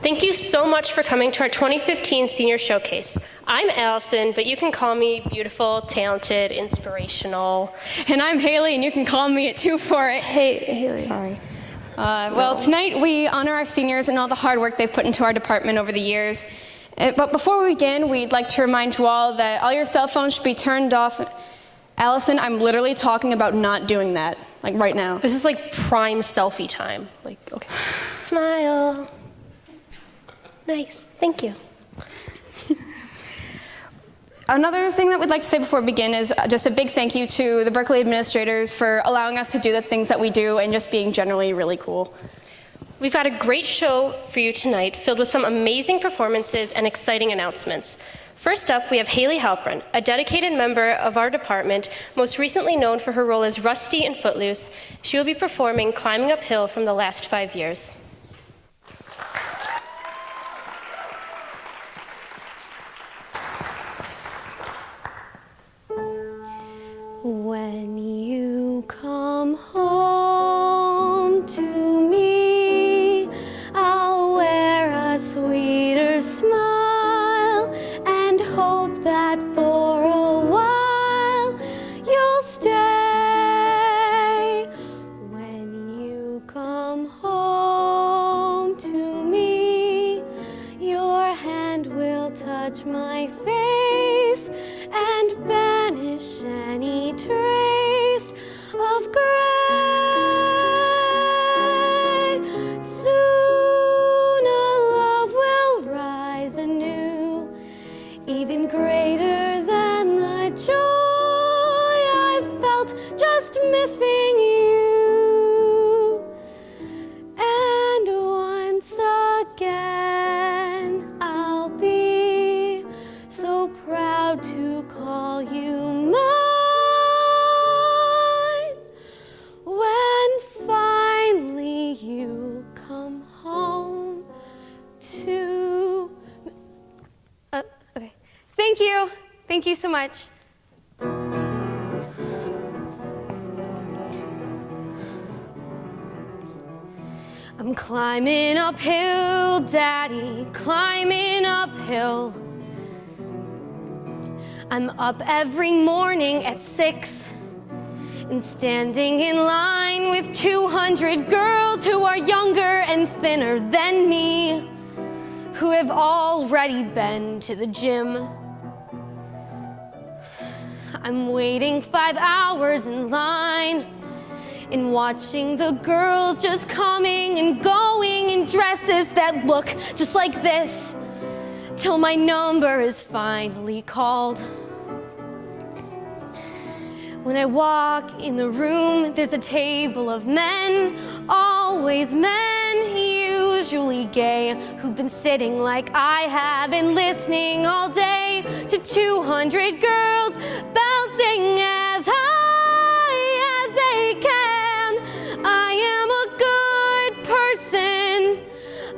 Thank you so much for coming to our 2015 Senior Showcase. I'm Allison, but you can call me beautiful, talented, inspirational. And I'm Haley, and you can call me it too for it. Hey, Haley. Sorry. Well, tonight we honor our seniors and all the hard work they've put into our department over the years. But before we begin, we'd like to remind you all that all your cell phones should be turned off. Allison, I'm literally talking about not doing that, like right now. This is like prime selfie time. Like, okay. Smile. Nice, thank you. Another thing that we'd like to say before we begin is just a big thank you to the Berkeley administrators for allowing us to do the things that we do and just being generally really cool. We've got a great show for you tonight, filled with some amazing performances and exciting announcements. First up, we have Haley Halpern, a dedicated member of our department, most recently known for her role as Rusty in Footloose. She will be performing Climbing Uphill from the Last 5 Years. When you come home to me, I'll wear a sweeter smile and hope that for a while you'll stay. When you come home to me, your hand will touch my face and banish any trace of gray. Soon a love will rise anew, even greater than the joy I felt just missing you. And once again I'll be so proud to call you mine. When finally you come home to me. Okay. Thank you. Thank you so much. I'm climbing uphill, Daddy, climbing uphill. I'm up every morning at 6 and standing in line with 200 girls who are younger and thinner than me, who have already been to the gym. I'm waiting 5 hours in line and watching the girls just coming and going in dresses that look just like this, till my number is finally called. When I walk in the room, there's a table of men, always men, usually gay, who've been sitting like I have and listening all day to 200 girls belting as high as they can. I am a good person.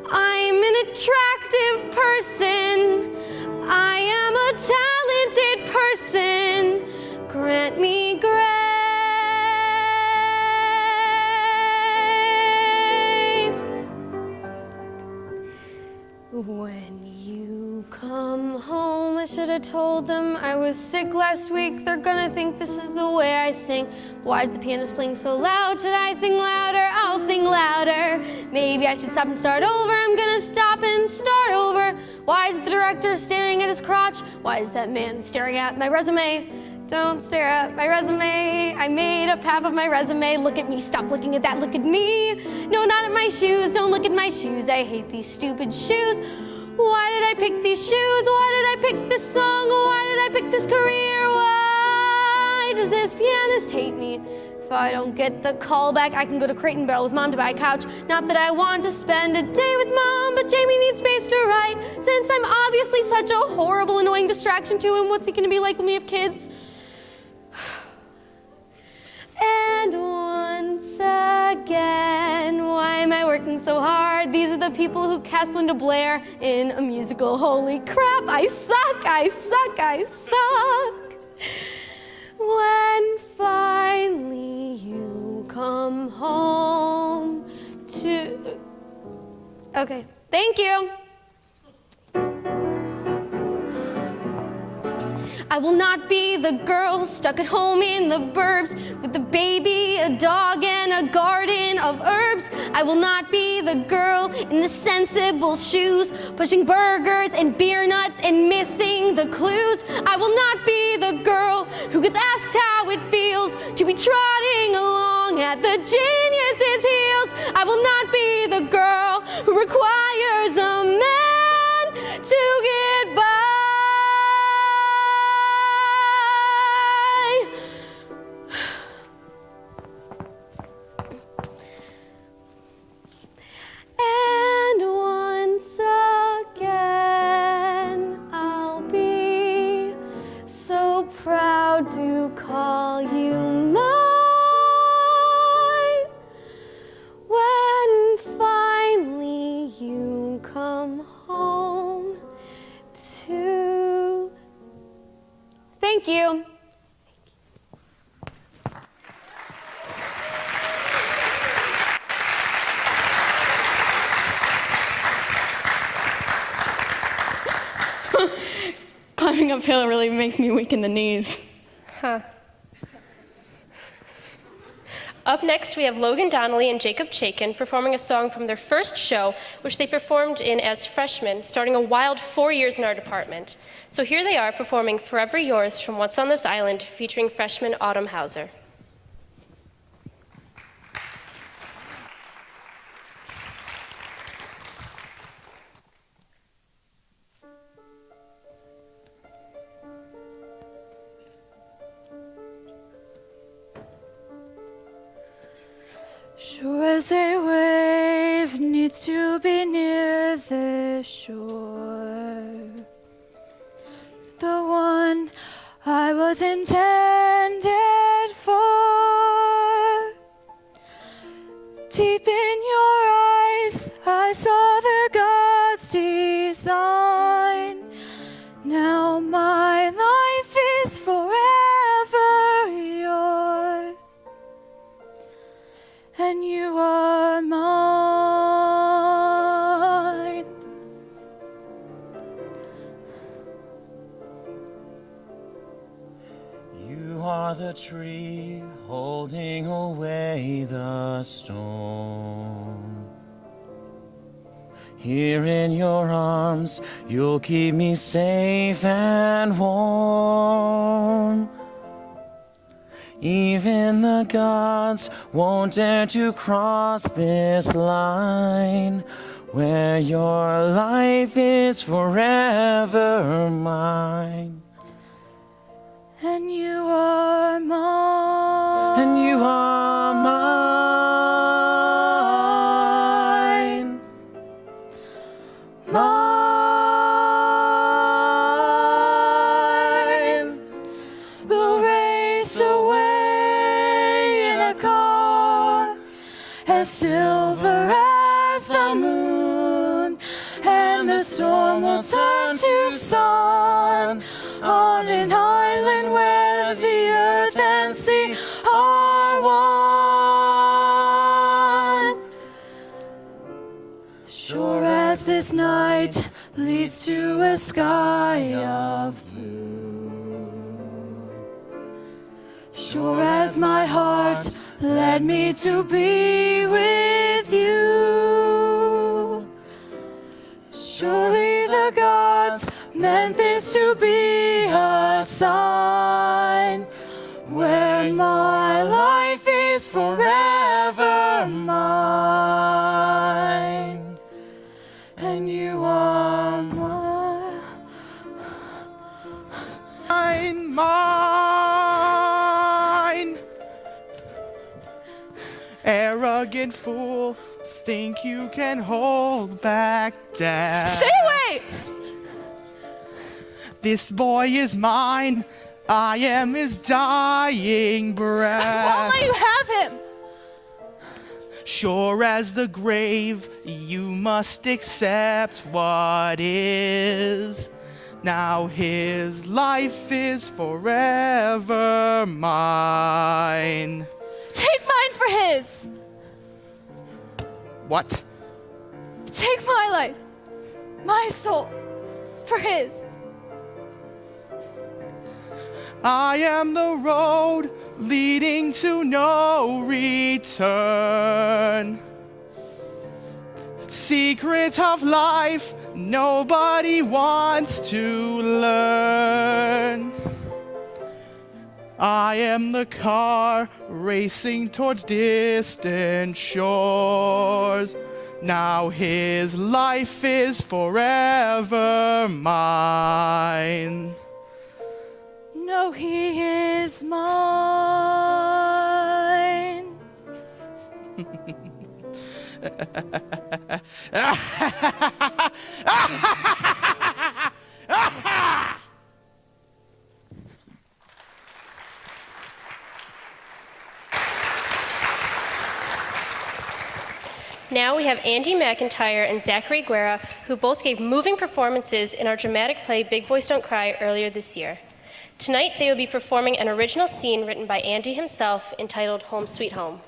I'm an attractive person. I am a talented person. Grant me grace. When you come home, I should have told them I was sick last week. They're gonna think this is the way I sing. Why is the pianist playing so loud? Should I sing louder? I'll sing louder. Maybe I should stop and start over. I'm gonna stop and start over. Why is the director staring at his crotch? Why is that man staring at my resume? Don't stare at my resume. I made up half of my resume. Look at me, stop looking at that, look at me. No, not at my shoes, don't look at my shoes. I hate these stupid shoes. Why did I pick these shoes? Why did I pick this song? Why did I pick this career? Why does this pianist hate me? If I don't get the call back, I can go to Crate and Barrel with Mom to buy a couch. Not that I want to spend a day with Mom, but Jamie needs space to write. Since I'm obviously such a horrible, annoying distraction to him, what's he gonna be like when we have kids? And once again, why am I working so hard? These are the people who cast Linda Blair in a musical. Holy crap, I suck, I suck, I suck. When finally you come home to... Okay, thank you. I will not be the girl stuck at home in the burbs with a baby, a dog, and a garden of herbs. I will not be the girl in the sensible shoes, pushing burgers and beer nuts and missing the clues. I will not be the girl who gets asked how it feels to be trotting along at the genius's heels. I will not be the girl who requires a man to get by. And once again, I'll be so proud to call you mine when finally you come home to. Thank you. Climbing uphill really makes me weak in the knees. Huh. Up next, we have Logan Donnelly and Jacob Chaikin performing a song from their first show, which they performed in as freshmen, starting a wild 4 years in our department. So here they are performing Forever Yours from What's on This Island, featuring freshman Autumn Hauser. Sure as a wave needs to be near the shore, the one I was intended for. Deep in your eyes, I saw the God's design. Now my life is forever yours, and you are mine. You are the tree holding away the storm. Here in your arms, you'll keep me safe and warm. Even the gods won't dare to cross this line, where your life is forever mine. And you are mine. And you are mine. Mine. We'll race away in a car as silver as the moon, and the storm will turn to sun on an island where the earth and sea are one. Sure as this night leads to a sky of blue, sure as my heart led me to be with you, surely the gods meant this to be a sign, where my life is forever mine, and you are mine. Mine. Arrogant fool, think you can hold back death. Stay away! This boy is mine. I am his dying breath. I won't let you have him! Sure as the grave, you must accept what is. Now his life is forever mine. Take mine for his! What? Take my life, my soul, for his. I am the road leading to no return. Secrets of life nobody wants to learn. I am the car racing towards distant shores. Now his life is forever mine. No, he is mine. Now we have Andy McIntyre and Zachary Guerra, who both gave moving performances in our dramatic play Big Boys Don't Cry earlier this year. Tonight they will be performing an original scene written by Andy himself entitled Home Sweet Home.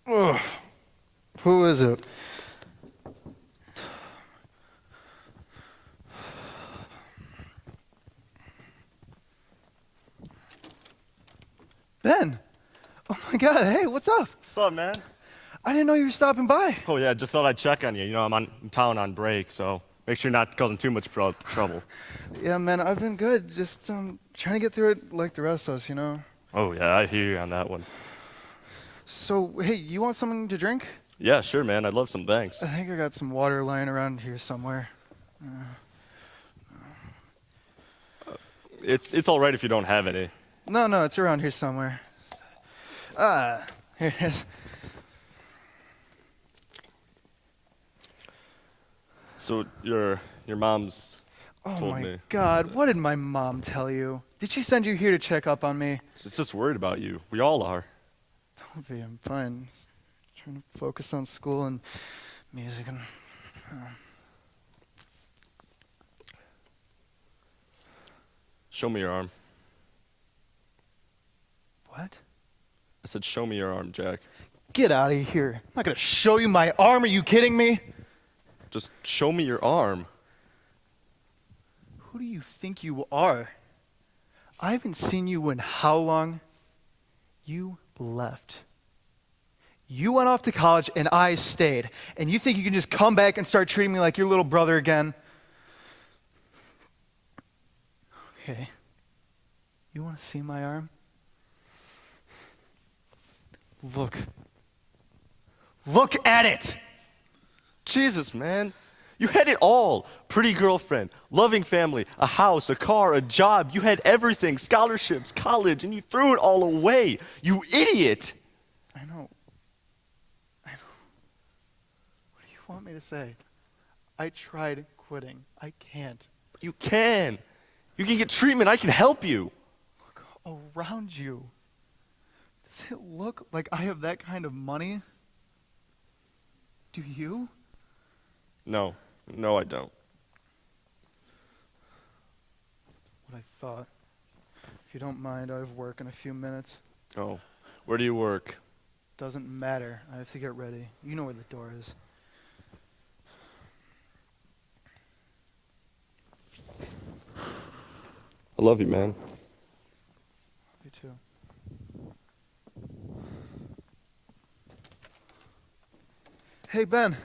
Ugh. Who is it? Ben! Oh my god, hey, what's up? What's up, man? I didn't know you were stopping by. Oh, yeah, just thought I'd check on you. You know, I'm in town on break, so make sure you're not causing too much trouble. Yeah, man, I've been good. Just trying to get through it like the rest of us, you know? Oh, yeah, I hear you on that one. So, hey, you want something to drink? Yeah, sure, man. I'd love some thanks. I think I got some water lying around here somewhere. It's all right if you don't have any. No, it's around here somewhere. Here it is. So your mom's Oh told my me. god, what did my mom tell you? Did she send you here to check up on me? She's just worried about you. We all are. Don't be, I'm fine. Just trying to focus on school and music and... Show me your arm. What? I said, show me your arm, Jack. Get out of here. I'm not gonna show you my arm, are you kidding me? Just show me your arm. Who do you think you are? I haven't seen you in how long? You left. You went off to college and I stayed. And you think you can just come back and start treating me like your little brother again? Okay. You want to see my arm? Look. Look at it! Jesus, man. You had it all. Pretty girlfriend, loving family, a house, a car, a job. You had everything, scholarships, college, and you threw it all away. You idiot. I know. What do you want me to say? I tried quitting. I can't. You can. You can get treatment. I can help you. Look around you. Does it look like I have that kind of money? Do you? No, I don't. What I thought. If you don't mind, I have work in a few minutes. Oh, where do you work? Doesn't matter. I have to get ready. You know where the door is. I love you, man. Me too. Hey, Ben.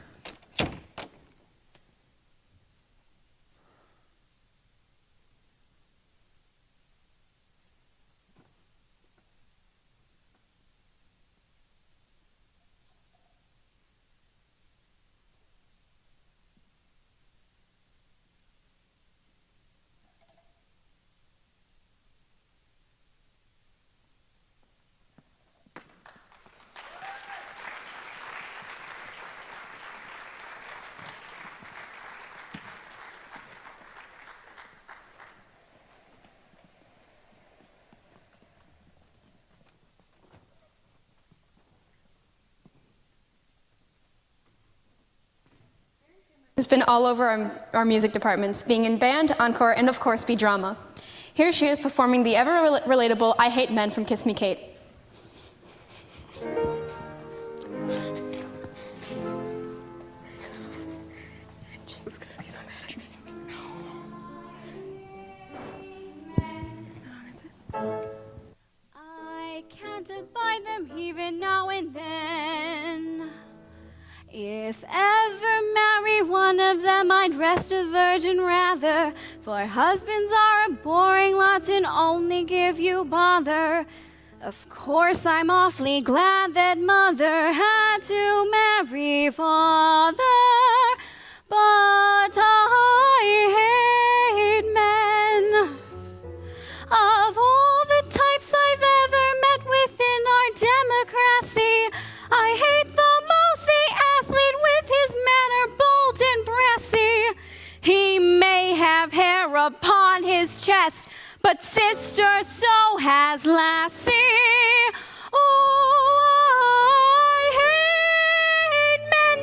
has been all over our music departments, being in band, encore, and of course, BeDrama. Here she is performing the ever-relatable I Hate Men from Kiss Me Kate. I can't abide them even now and then. If ever marry one of them, I'd rest a virgin rather, for husbands are a boring lot and only give you bother. Of course, I'm awfully glad that mother had to marry father, but I hate men. Of all the types I've ever met within our democracy, I hate the most the athlete with his manner bold and brassy. He may have hair upon his chest, but sister, so has Lassie. Oh, I hate men.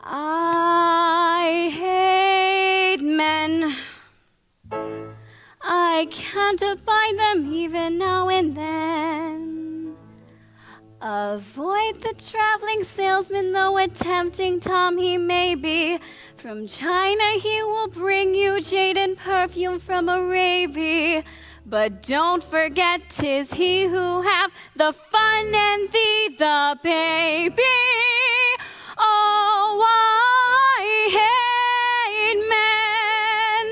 I hate men. I can't abide them even now and then. Avoid the traveling salesman, though a tempting Tom he may be. From China he will bring you jade and perfume from Arabia. But don't forget 'tis he who have the fun and thee the baby. Oh, I hate men.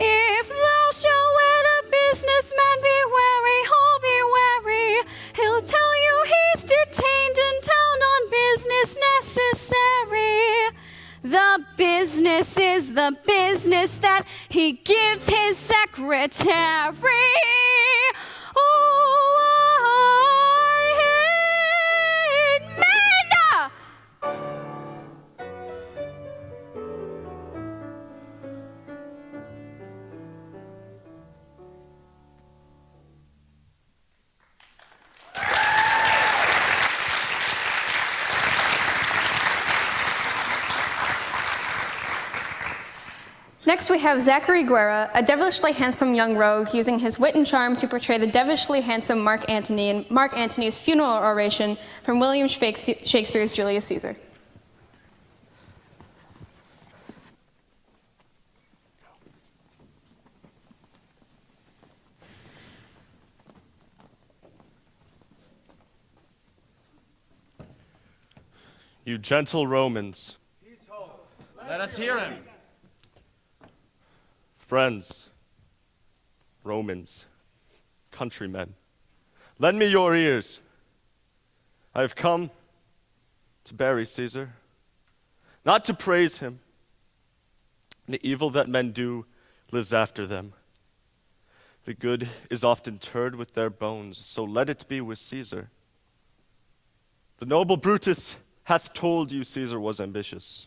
If thou shalt wed a businessman, be wary, oh, be wary. He'll tell you he's detained in town on business necessary. The business is the business that he gives his secretary. Oh, I hate men! Next, we have Zachary Guerra, a devilishly handsome young rogue using his wit and charm to portray the devilishly handsome Mark Antony in Mark Antony's funeral oration from William Shakespeare's Julius Caesar. You gentle Romans, Let us hear him. friends, Romans, countrymen, lend me your ears. I have come to bury Caesar, not to praise him. The evil that men do lives after them. The good is often interred with their bones, so let it be with Caesar. The noble Brutus hath told you Caesar was ambitious.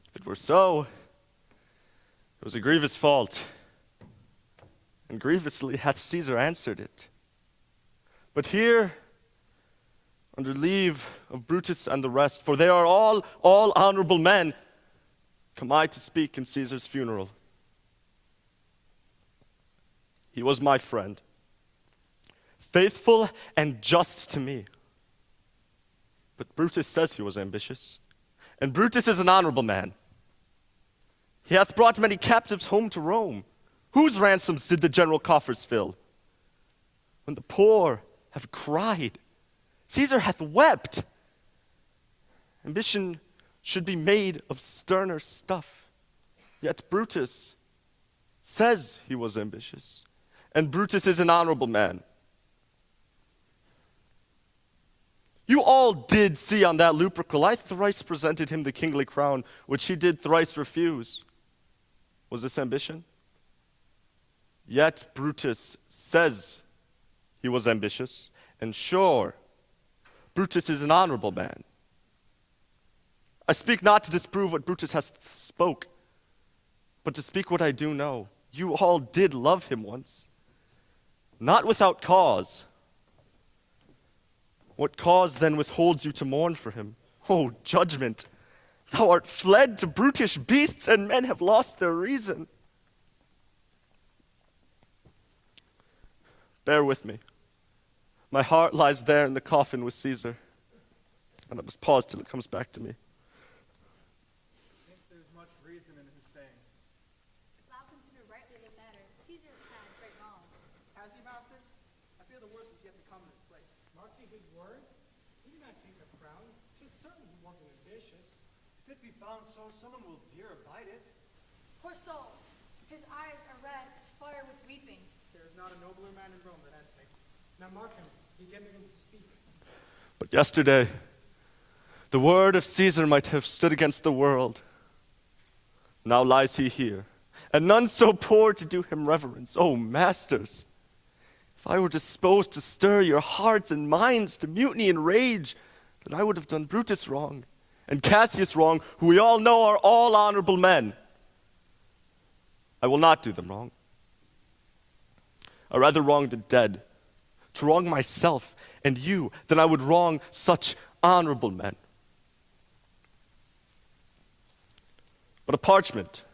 If it were so, it was a grievous fault, and grievously hath Caesar answered it. But here, under leave of Brutus and the rest, for they are all honorable men, come I to speak in Caesar's funeral. He was my friend, faithful and just to me. But Brutus says he was ambitious, and Brutus is an honorable man. He hath brought many captives home to Rome. Whose ransoms did the general coffers fill? When the poor have cried, Caesar hath wept. Ambition should be made of sterner stuff. Yet Brutus says he was ambitious, and Brutus is an honorable man. You all did see on that Lupercal, I thrice presented him the kingly crown, which he did thrice refuse. Was this ambition? Yet Brutus says he was ambitious, and sure, Brutus is an honorable man. I speak not to disprove what Brutus has spoke, but to speak what I do know. You all did love him once, not without cause. What cause then withholds you to mourn for him? O judgment, thou art fled to brutish beasts, and men have lost their reason. Bear with me. My heart lies there in the coffin with Caesar, and I must pause till it comes back to me. I think there's much reason in his sayings. If thou consider rightly the matter, Caesar has had great knowledge. Has he, masters? I fear the worst is yet to come in his place. Marking his words, he did not take the crown. 'Tis certain he wasn't ambitious. If it be found so, someone will dear abide it. Poor soul, his eyes are red as fire with weeping. There is not a nobler man in Rome than Antony. Now mark him, he again begins to speak. But yesterday, the word of Caesar might have stood against the world. Now lies he here, and none so poor to do him reverence. O masters, if I were disposed to stir your hearts and minds to mutiny and rage, then I would have done Brutus wrong, and Cassius wrong, who we all know are all honorable men. I will not do them wrong. I rather wrong the dead, to wrong myself and you, than I would wrong such honorable men. But a parchment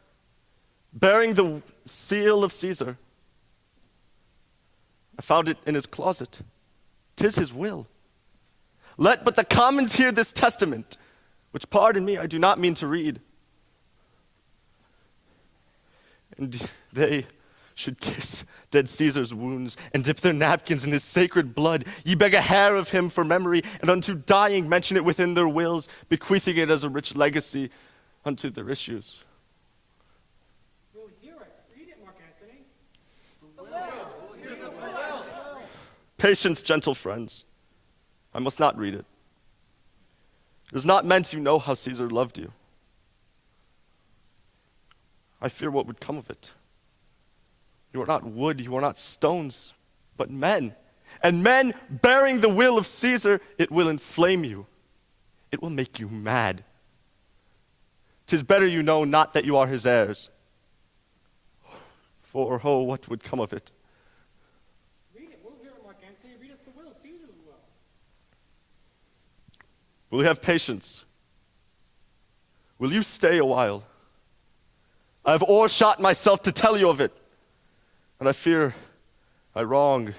bearing the seal of Caesar, I found it in his closet. 'Tis his will. Let but the commons hear this testament, which, pardon me, I do not mean to read. And they should kiss dead Caesar's wounds and dip their napkins in his sacred blood. Ye beg a hair of him for memory, and unto dying mention it within their wills, bequeathing it as a rich legacy unto their issues. We'll hear it. Read it, Mark Antony. Patience, gentle friends. I must not read it. It is not meant you know how Caesar loved you. I fear what would come of it. You are not wood, you are not stones, but men. And men bearing the will of Caesar, it will inflame you. It will make you mad. 'Tis better you know not that you are his heirs. For, oh, what would come of it? Read it. We'll hear it, Mark Antony. Read us the will, Caesar's will. Will you have patience? Will you stay a while? I have o'ershot myself to tell you of it, and I fear I wrong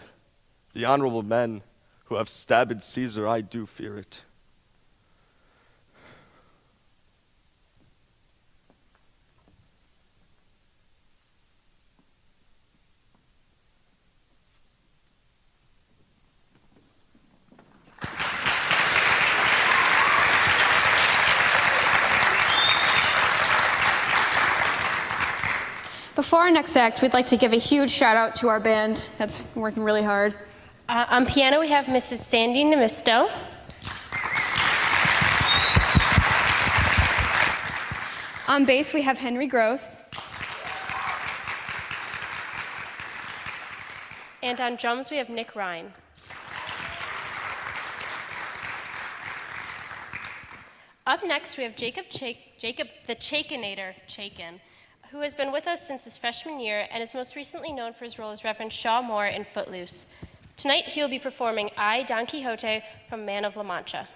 the honorable men who have stabbed Caesar. I do fear it. Before our next act, we'd like to give a huge shout out to our band that's working really hard. On piano, we have Mrs. Sandy Namisto. On bass, we have Henry Gross. And on drums, we have Nick Ryan. Up next, we have Jacob the Chakinator Chaikin, who has been with us since his freshman year and is most recently known for his role as Reverend Shaw Moore in Footloose. Tonight, he will be performing I, Don Quixote from Man of La Mancha.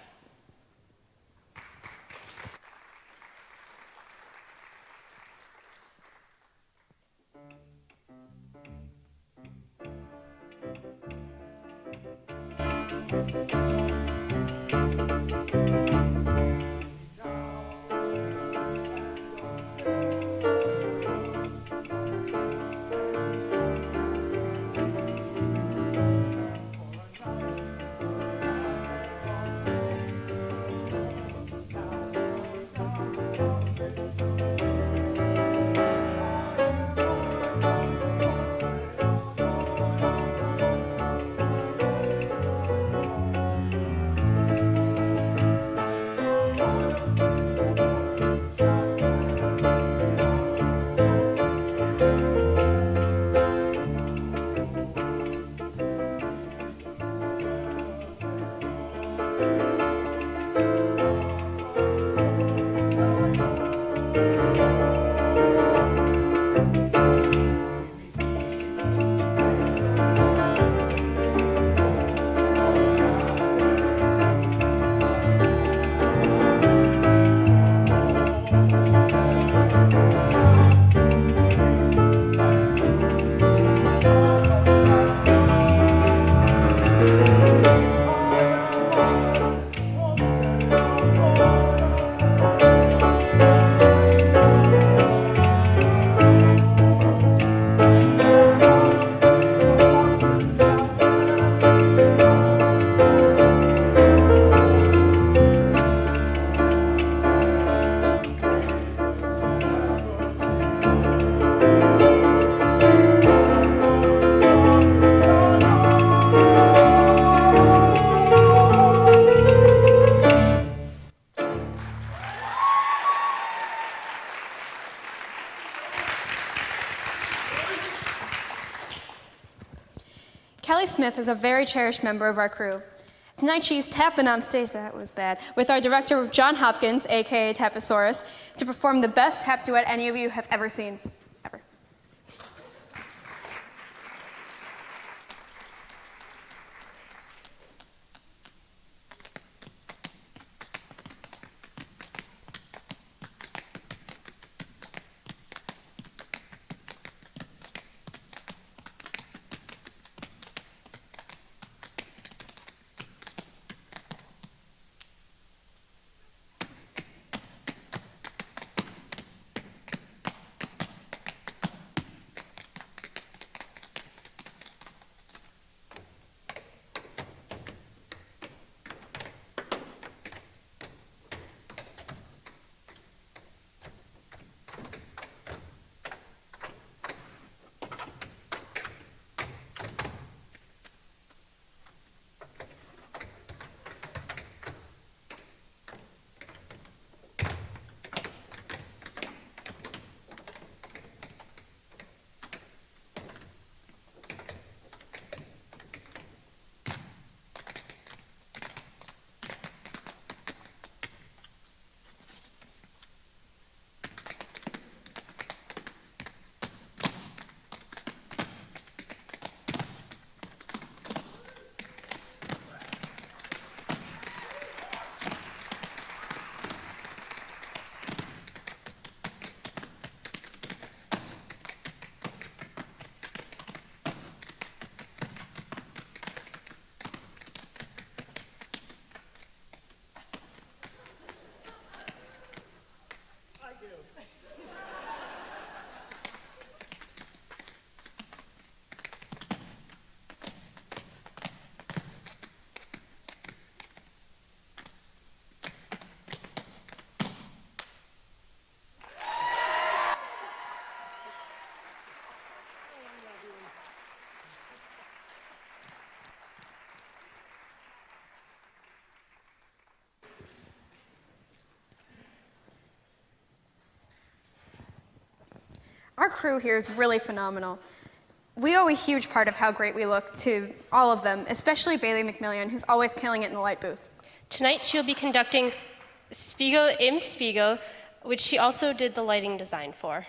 Kelly Smith is a very cherished member of our crew. Tonight she's tapping on stage, that was bad, with our director, John Hopkins, aka Taposaurus, to perform the best tap duet any of you have ever seen. Ever. Our crew here is really phenomenal. We owe a huge part of how great we look to all of them, especially Bailey McMillian, who's always killing it in the light booth. Tonight she'll be conducting Spiegel im Spiegel, which she also did the lighting design for.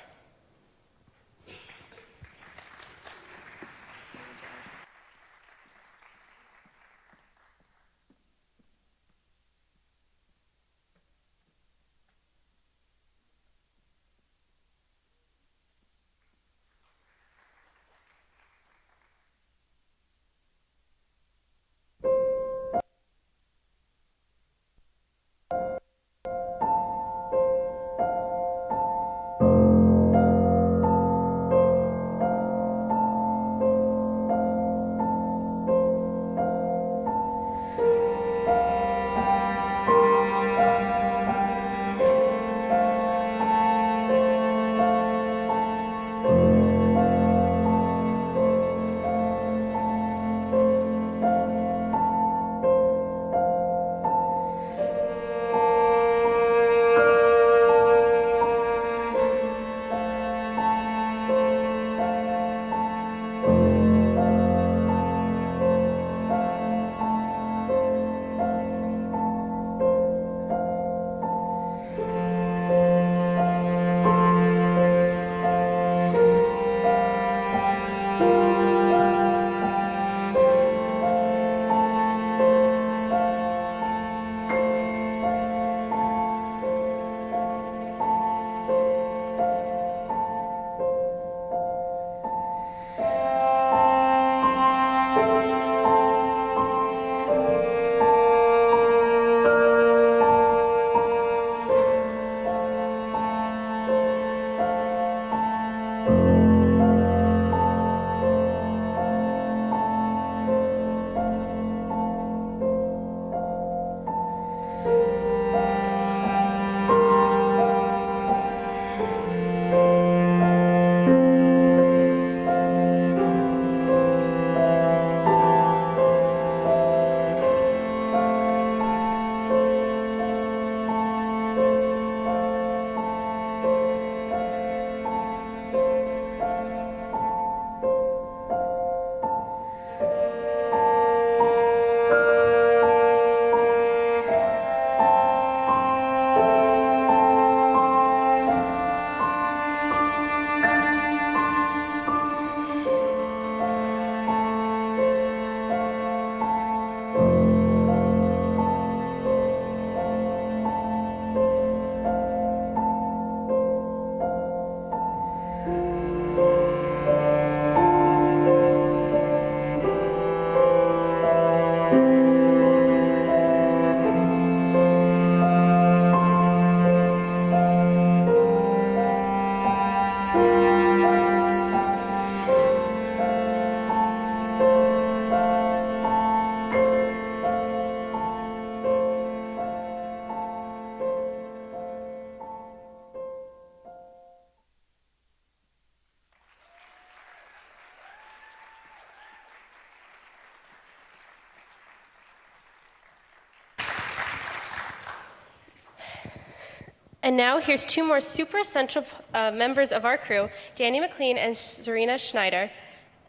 And now here's two more super essential members of our crew, Danny McLean and Serena Schneider.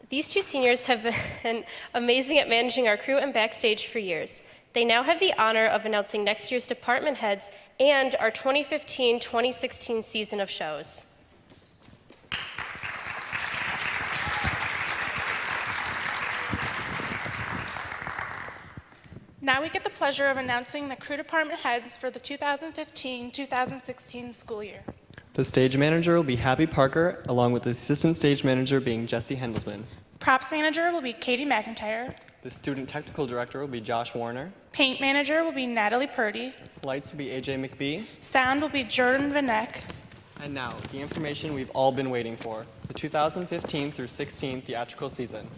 These two seniors have been amazing at managing our crew and backstage for years. They now have the honor of announcing next year's department heads and our 2015-2016 season of shows. Now we get the pleasure of announcing the crew department heads for the 2015-2016 school year. The stage manager will be Happy Parker, along with the assistant stage manager being Jesse Hendelsman. Props manager will be Katie McIntyre. The student technical director will be Josh Warner. Paint manager will be Natalie Purdy. Lights will be AJ McBee. Sound will be Jordan Vanek. And now, the information we've all been waiting for, the 2015 through 16 theatrical season.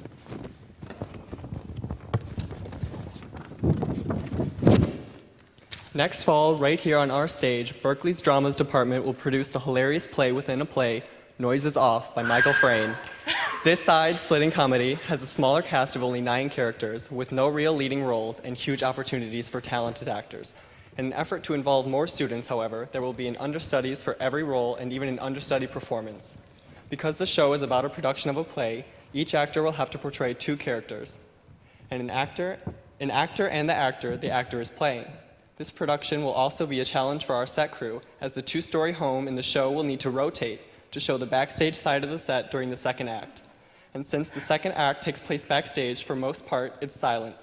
Next fall, right here on our stage, Berkley's Dramas Department will produce the hilarious play within a play, Noises Off by Michael Frayn. This side-splitting comedy has a smaller cast of only 9 characters, with no real leading roles and huge opportunities for talented actors. In an effort to involve more students, however, there will be an understudies for every role and even an understudy performance. Because the show is about a production of a play, each actor will have to portray 2 characters. And an actor and the actor is playing. This production will also be a challenge for our set crew, as the 2-story home in the show will need to rotate to show the backstage side of the set during the second act. And since the second act takes place backstage, for most part, it's silent.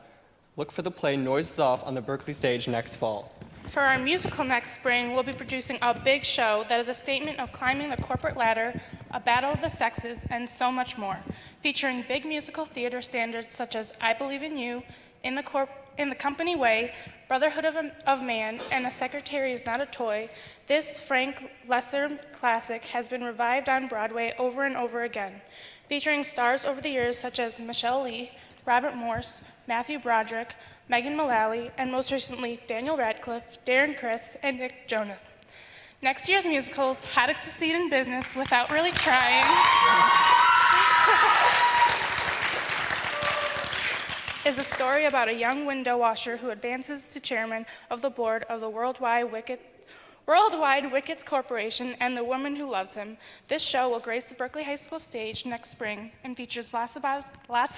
Look for the play Noises Off on the Berkley stage next fall. For our musical next spring, we'll be producing a big show that is a statement of climbing the corporate ladder, a battle of the sexes, and so much more, featuring big musical theater standards such as I Believe in You, In the Company Way, Brotherhood of Man, and A Secretary is Not a Toy. This Frank Lesser classic has been revived on Broadway over and over again, featuring stars over the years such as Michelle Lee, Robert Morse, Matthew Broderick, Megan Mullally, and most recently Daniel Radcliffe, Darren Criss, and Nick Jonas. Next year's musicals, How to Succeed in Business Without Really Trying, is a story about a young window washer who advances to chairman of the board of the Worldwide Wickets Corporation and the woman who loves him. This show will grace the Berkley High School stage next spring and features lots of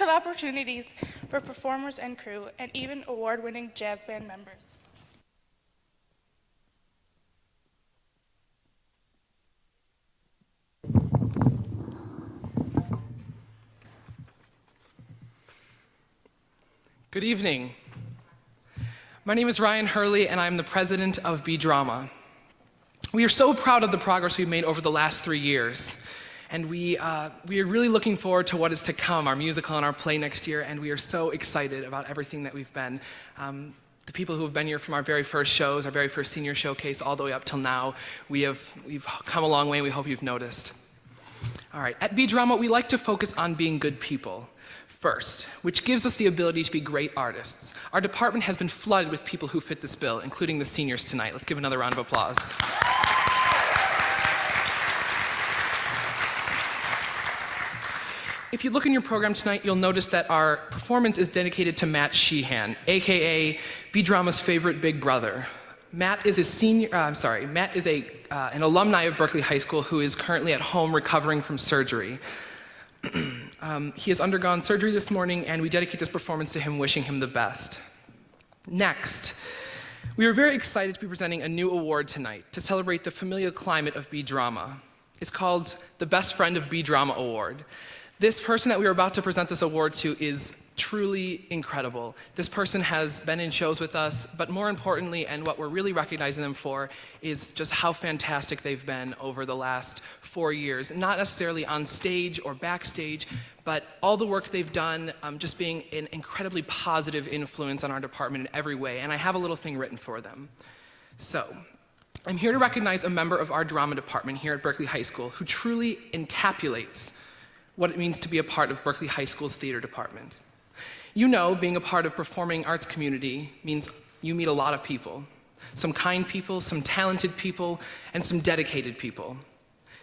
opportunities for performers and crew, and even award-winning jazz band members. Good evening. My name is Ryan Hurley, and I'm the president of BeDrama. We are so proud of the progress we've made over the last 3 years, and we are really looking forward to what is to come, our musical and our play next year, and we are so excited about everything that we've been. The people who have been here from our very first shows, our very first senior showcase, all the way up till now, we've come a long way, and we hope you've noticed. All right, at BeDrama, we like to focus on being good people first, which gives us the ability to be great artists. Our department has been flooded with people who fit this bill, including the seniors tonight. Let's give another round of applause. If you look in your program tonight, you'll notice that our performance is dedicated to Matt Sheehan, AKA BeDrama's favorite big brother. Matt is an alumni of Berkley High School who is currently at home recovering from surgery. He has undergone surgery this morning, and we dedicate this performance to him, wishing him the best. Next, we are very excited to be presenting a new award tonight to celebrate the familial climate of BeDrama. It's called the Best Friend of BeDrama Award. This person that we are about to present this award to is truly incredible. This person has been in shows with us, but more importantly, and what we're really recognizing them for, is just how fantastic they've been over the last 4 years. Not necessarily on stage or backstage, but all the work they've done, just being an incredibly positive influence on our department in every way. And I have a little thing written for them. So, I'm here to recognize a member of our drama department here at Berkley High School who truly encapsulates what it means to be a part of Berkley High School's theater department. You know, being a part of performing arts community means you meet a lot of people. Some kind people, some talented people, and some dedicated people.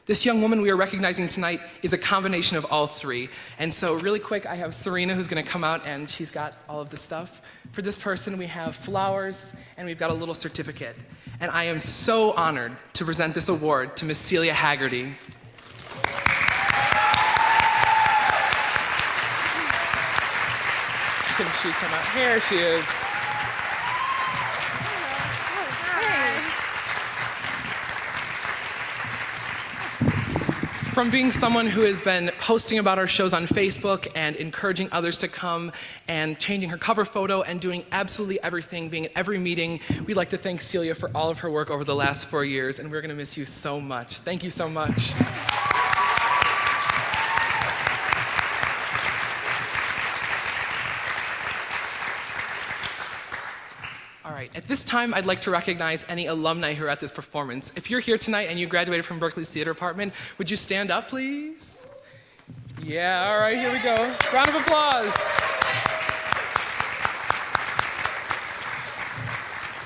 This young woman we are recognizing tonight is a combination of all three. And so really quick, I have Serena who's gonna come out and she's got all of the stuff. For this person, we have flowers and we've got a little certificate. And I am so honored to present this award to Miss Celia Haggerty. Can she come out? Here she is. From being someone who has been posting about our shows on Facebook and encouraging others to come and changing her cover photo and doing absolutely everything, being at every meeting, we'd like to thank Celia for all of her work over the last 4 years, and we're gonna miss you so much. Thank you so much. All right, at this time, I'd like to recognize any alumni who are at this performance. If you're here tonight and you graduated from Berkeley's Theatre Department, would you stand up, please? Yeah, all right, here we go. Round of applause.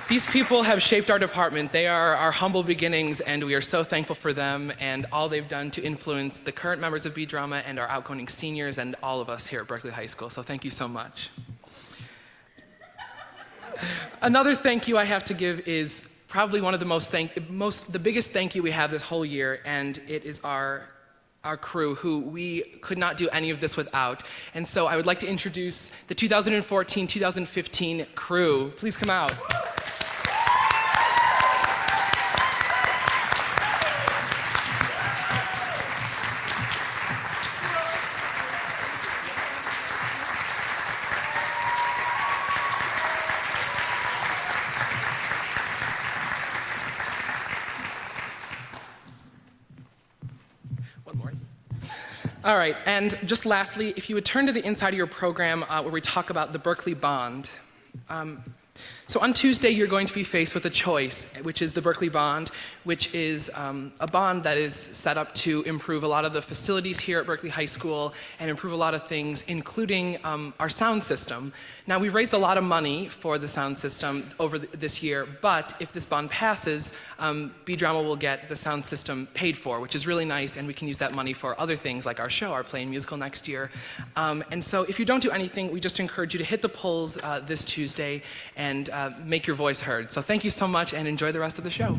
These people have shaped our department. They are our humble beginnings, and we are so thankful for them and all they've done to influence the current members of BeDrama and our outgoing seniors and all of us here at Berkeley High School. So thank you so much. Another thank you I have to give is probably one of the biggest thank you we have this whole year, and it is our crew, who we could not do any of this without. And so I would like to introduce the 2014-2015 crew. Please come out. All right, and just lastly, if you would turn to the inside of your program where we talk about the Berkeley Bond. So on Tuesday, you're going to be faced with a choice, which is the Berkeley Bond, which is a bond that is set up to improve a lot of the facilities here at Berkeley High School and improve a lot of things, including our sound system. Now, we've raised a lot of money for the sound system over this year, but if this bond passes, BeDrama will get the sound system paid for, which is really nice, and we can use that money for other things like our show, our play and musical next year. And so if you don't do anything, we just encourage you to hit the polls this Tuesday and make your voice heard. So thank you so much and enjoy the rest of the show.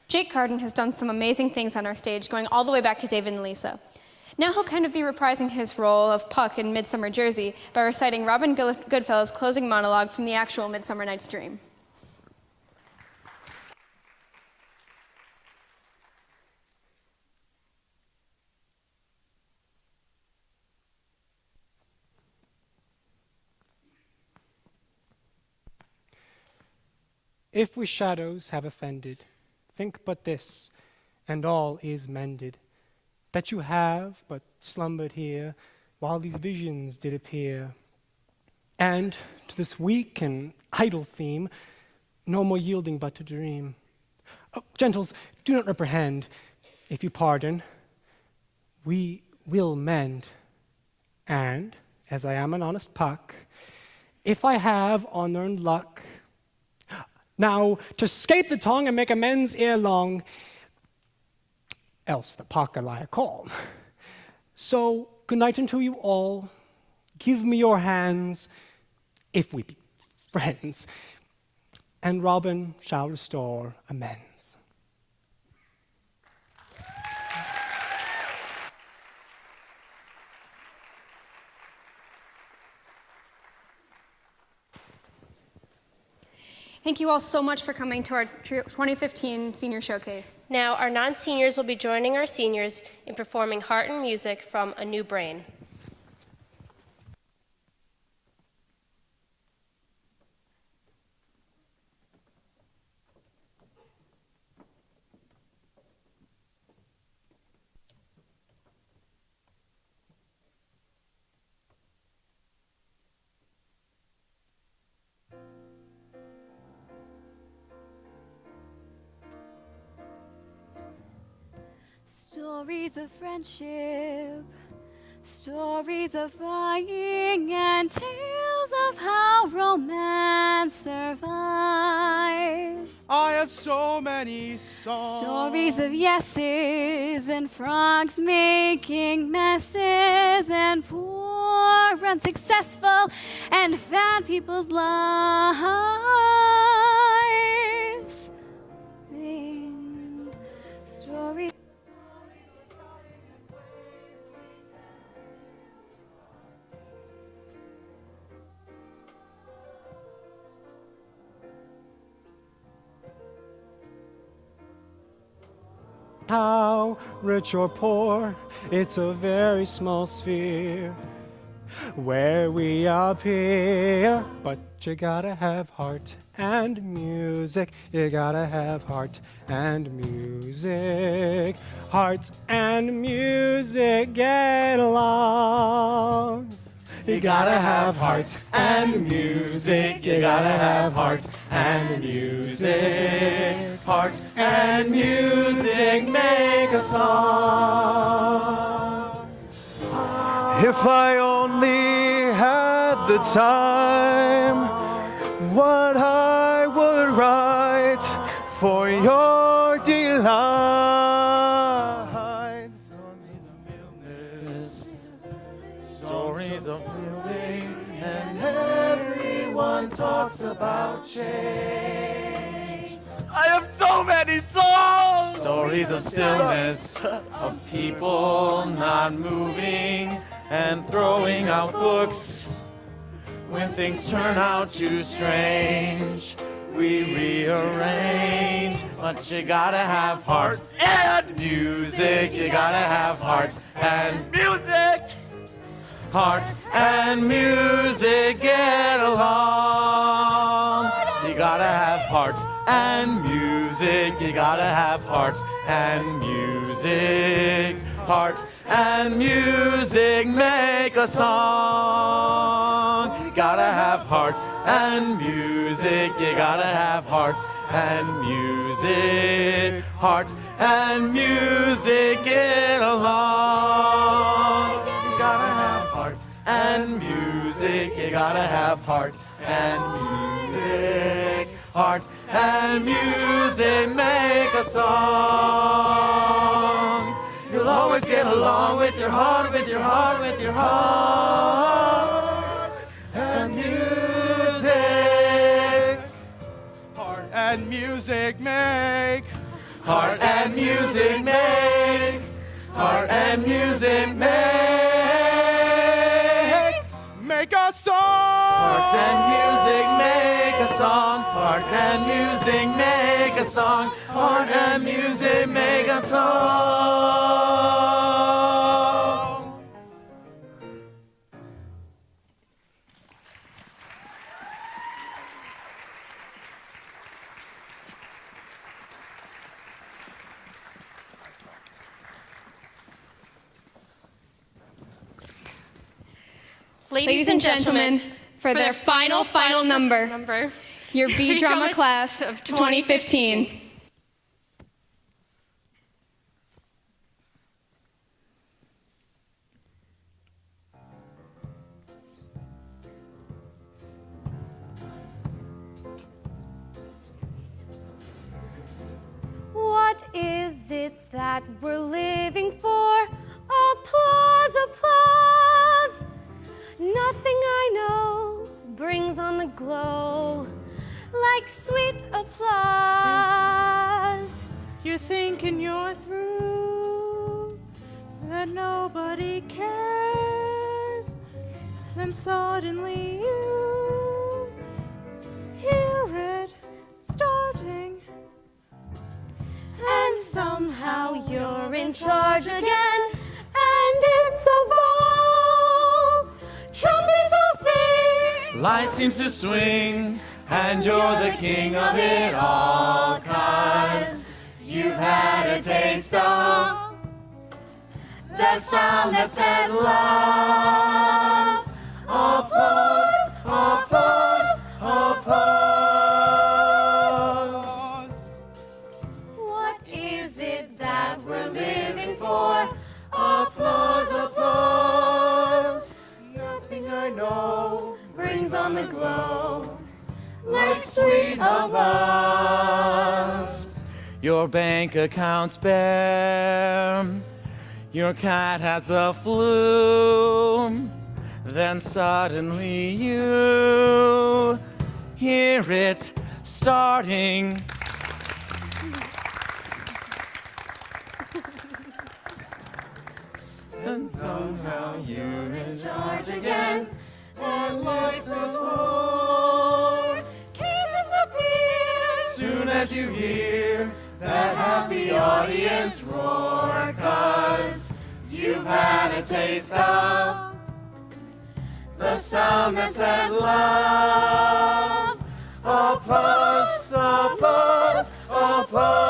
Jake Carden has done some amazing things on our stage, going all the way back to David and Lisa. Now he'll kind of be reprising his role of Puck in Midsummer Jersey by reciting Robin Goodfellow's closing monologue from the actual Midsummer Night's Dream. If we shadows have offended, think but this, and all is mended, that you have but slumbered here, while these visions did appear. And to this weak and idle theme, no more yielding but to dream. Oh, gentles, do not reprehend. If you pardon, we will mend. And, as I am an honest Puck, if I have unearned luck, now to skate the tongue and make amends ere long, else the Puck lie a calm. So, good night unto you all. Give me your hands, if we be friends, and Robin shall restore amends. Thank you all so much for coming to our 2015 Senior Showcase. Now, our non-seniors will be joining our seniors in performing Heart and Music from A New Brain. Stories of friendship, Stories of buying and tales of how romance survives. I have so many songs. Stories of yeses and frogs making messes and poor, unsuccessful, and fat people's lives. Stories. How rich or poor, it's a very small sphere where we appear. But you gotta have heart and music. You gotta have heart and music. Heart and music get along. You gotta have heart and music. You gotta have heart and music. Heart and music make a song. If I only had the time, what I would write for your delight. Stories of feeling, and everyone talks about change. I have so many songs! Stories of stillness, of people not moving and throwing out books. When things turn out too strange, we rearrange. But you gotta have heart and music. You gotta have heart and music. Heart and music get along. You gotta have heart and music. You gotta have heart and music. Heart and music make a song. You gotta have heart and music. You gotta have heart and music. Heart and music get along. You gotta have heart and music. You gotta have heart and music. Heart and music make a song. You'll always get along with your heart, with your heart, with your heart. And music. Heart and music make. Heart and music make. Heart and music make. Make a song. Heart and music make a song. Heart and music make a song. Heart and music make a song. Ladies and gentlemen, for their final number, your BeDrama class of 2015. What is it that we're living for? Applause, applause. Nothing I know brings on the glow like sweet applause. You're thinking you're through, that nobody cares. Then suddenly you hear it starting. And somehow you're in charge again, and it's a ball. Trumpets will sing. Life seems to swing, and you're the king of it all, 'cause you've had a taste of the sound that says love. Applause, applause, applause. What is it that we're living for? Applause, applause. sweet applause. Your bank account's bare. Your cat has the flu. Then suddenly you hear it starting. And somehow you're in charge again, and lights goes full. Cases appear soon as you hear that happy audience roar, 'cause you've had a taste of the sound that says love. Applause, applause, applause.